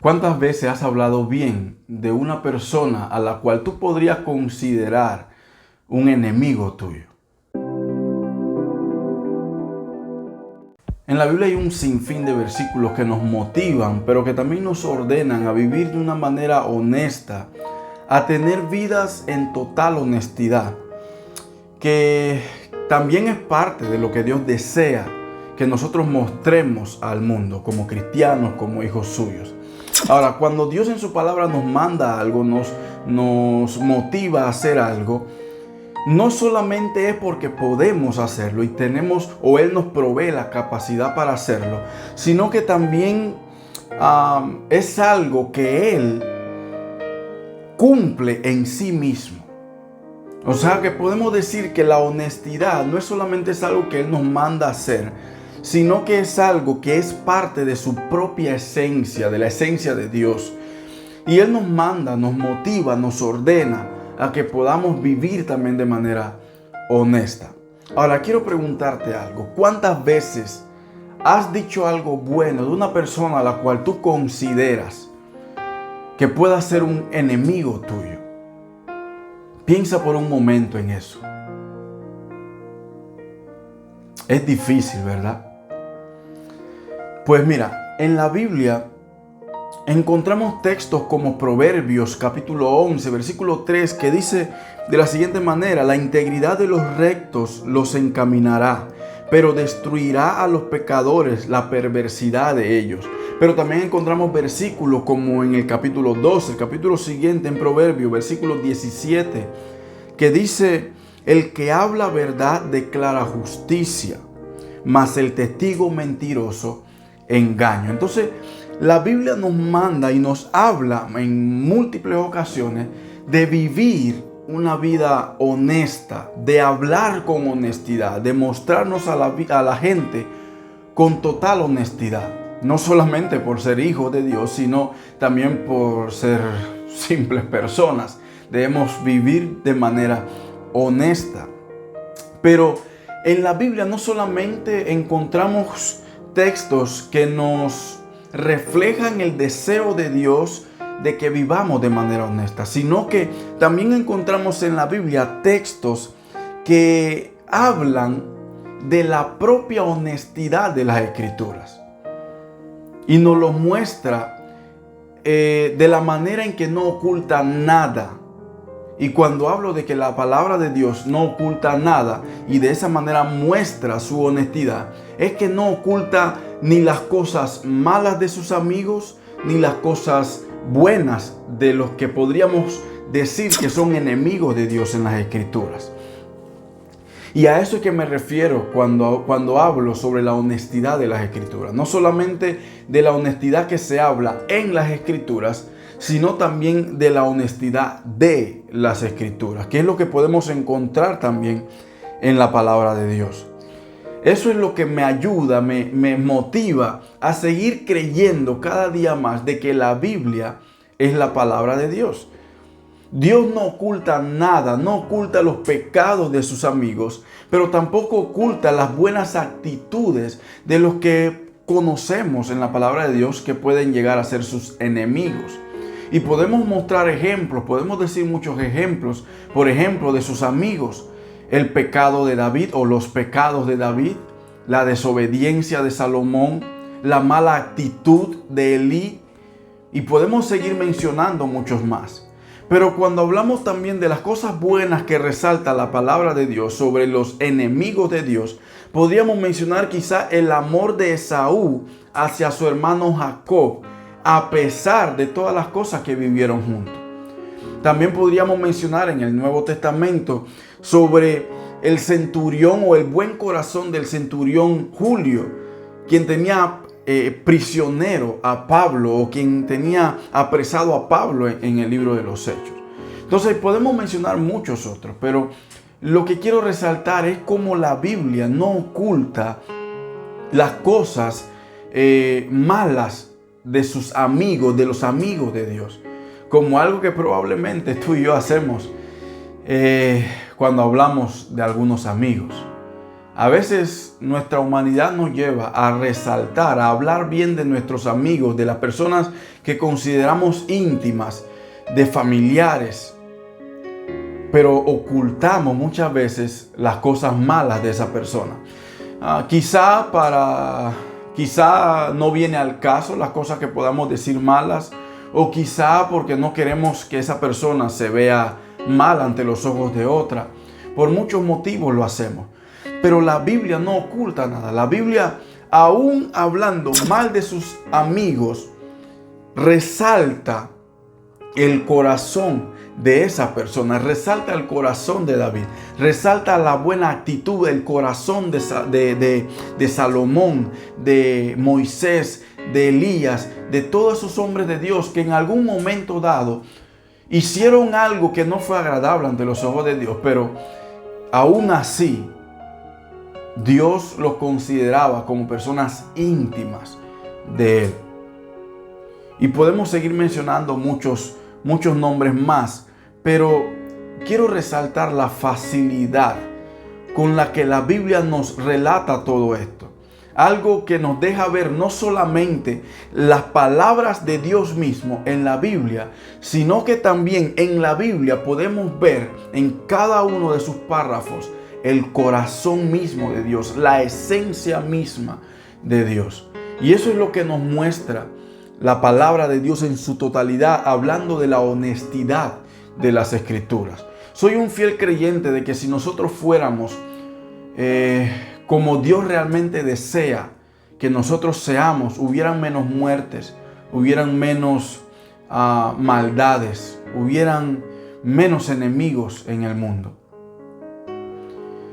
¿Cuántas veces has hablado bien de una persona a la cual tú podrías considerar un enemigo tuyo? En la Biblia hay un sinfín de versículos que nos motivan, pero que también nos ordenan a vivir de una manera honesta, a tener vidas en total honestidad, que también es parte de lo que Dios desea que nosotros mostremos al mundo como cristianos, como hijos suyos. Ahora, cuando Dios en su palabra nos manda algo, nos motiva a hacer algo, no solamente es porque podemos hacerlo y tenemos o Él nos provee la capacidad para hacerlo, sino que también es algo que Él cumple en sí mismo. O sea que podemos decir que la honestidad no es solamente es algo que Él nos manda a hacer, sino que es algo que es parte de su propia esencia, de la esencia de Dios. Y Él nos manda, nos motiva, nos ordena a que podamos vivir también de manera honesta. Ahora, quiero preguntarte algo. ¿Cuántas veces has dicho algo bueno de una persona a la cual tú consideras que pueda ser un enemigo tuyo? Piensa por un momento en eso. Es difícil, ¿verdad? Pues mira, en la Biblia encontramos textos como Proverbios capítulo 11, versículo 3, que dice de la siguiente manera: la integridad de los rectos los encaminará, pero destruirá a los pecadores la perversidad de ellos. Pero también encontramos versículos como en el capítulo 12, el capítulo siguiente en Proverbios, versículo 17, que dice: el que habla verdad declara justicia, mas el testigo mentiroso engaño. Entonces, la Biblia nos manda y nos habla en múltiples ocasiones de vivir una vida honesta, de hablar con honestidad, de mostrarnos a la gente con total honestidad. No solamente por ser hijos de Dios, sino también por ser simples personas. Debemos vivir de manera honesta. Pero en la Biblia no solamente encontramos textos que nos reflejan el deseo de Dios de que vivamos de manera honesta, sino que también encontramos en la Biblia textos que hablan de la propia honestidad de las Escrituras y nos lo muestra de la manera en que no oculta nada. Y cuando hablo de que la palabra de Dios no oculta nada y de esa manera muestra su honestidad, es que no oculta ni las cosas malas de sus amigos, ni las cosas buenas de los que podríamos decir que son enemigos de Dios en las Escrituras. Y a eso es que me refiero cuando hablo sobre la honestidad de las Escrituras. No solamente de la honestidad que se habla en las Escrituras, sino también de la honestidad de las Escrituras, que es lo que podemos encontrar también en la palabra de Dios. Eso es lo que me ayuda, me motiva a seguir creyendo cada día más de que la Biblia es la palabra de Dios. Dios no oculta nada, no oculta los pecados de sus amigos, pero tampoco oculta las buenas actitudes de los que conocemos en la palabra de Dios que pueden llegar a ser sus enemigos. Y podemos mostrar ejemplos, podemos decir muchos ejemplos, por ejemplo, de sus amigos. El pecado de David o los pecados de David, la desobediencia de Salomón, la mala actitud de Elí, y podemos seguir mencionando muchos más. Pero cuando hablamos también de las cosas buenas que resalta la palabra de Dios sobre los enemigos de Dios, podríamos mencionar quizá el amor de Esaú hacia su hermano Jacob, a pesar de todas las cosas que vivieron juntos. También podríamos mencionar en el Nuevo Testamento sobre el centurión o el buen corazón del centurión Julio, quien tenía prisionero a Pablo o quien tenía apresado a Pablo en el libro de los Hechos. Entonces podemos mencionar muchos otros, pero lo que quiero resaltar es cómo la Biblia no oculta las cosas malas de sus amigos, de los amigos de Dios, como algo que probablemente tú y yo hacemos cuando hablamos de algunos amigos. A veces nuestra humanidad nos lleva a resaltar, a hablar bien de nuestros amigos, de las personas que consideramos íntimas, de familiares, pero ocultamos muchas veces las cosas malas de esa persona. Quizá no viene al caso las cosas que podamos decir malas, o quizá porque no queremos que esa persona se vea mal ante los ojos de otra. Por muchos motivos lo hacemos. Pero la Biblia no oculta nada. La Biblia, aún hablando mal de sus amigos, resalta el corazón de esa persona, resalta el corazón de David, resalta la buena actitud, el corazón de Salomón, de Moisés, de Elías, de todos esos hombres de Dios que en algún momento dado hicieron algo que no fue agradable ante los ojos de Dios, pero aún así Dios los consideraba como personas íntimas de Él. Y podemos seguir mencionando muchos nombres más, pero quiero resaltar la facilidad con la que la Biblia nos relata todo esto. Algo que nos deja ver no solamente las palabras de Dios mismo en la Biblia, sino que también en la Biblia podemos ver en cada uno de sus párrafos el corazón mismo de Dios, la esencia misma de Dios. Y eso es lo que nos muestra la palabra de Dios en su totalidad, hablando de la honestidad de las Escrituras. Soy un fiel creyente de que si nosotros fuéramos como Dios realmente desea que nosotros seamos, hubieran menos muertes, hubieran menos maldades, hubieran menos enemigos en el mundo.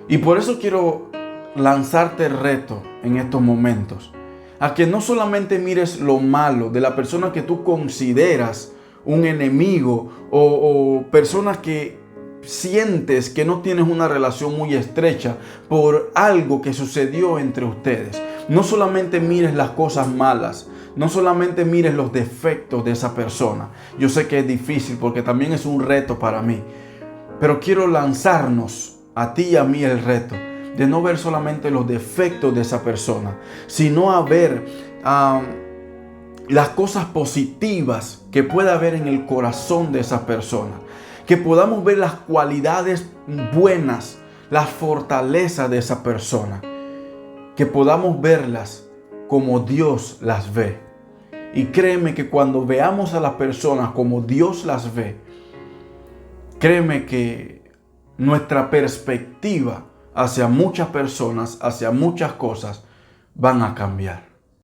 Y por eso quiero lanzarte el reto en estos momentos, a que no solamente mires lo malo de la persona que tú consideras un enemigo o personas que sientes que no tienes una relación muy estrecha por algo que sucedió entre ustedes. No solamente mires las cosas malas, no solamente mires los defectos de esa persona. Yo sé que es difícil porque también es un reto para mí, pero quiero lanzarnos a ti y a mí el reto de no ver solamente los defectos de esa persona, sino a ver las cosas positivas que pueda haber en el corazón de esa persona. Que podamos ver las cualidades buenas, las fortalezas de esa persona. Que podamos verlas como Dios las ve. Y créeme que cuando veamos a las personas como Dios las ve, créeme que nuestra perspectiva hacia muchas personas, hacia muchas cosas, van a cambiar.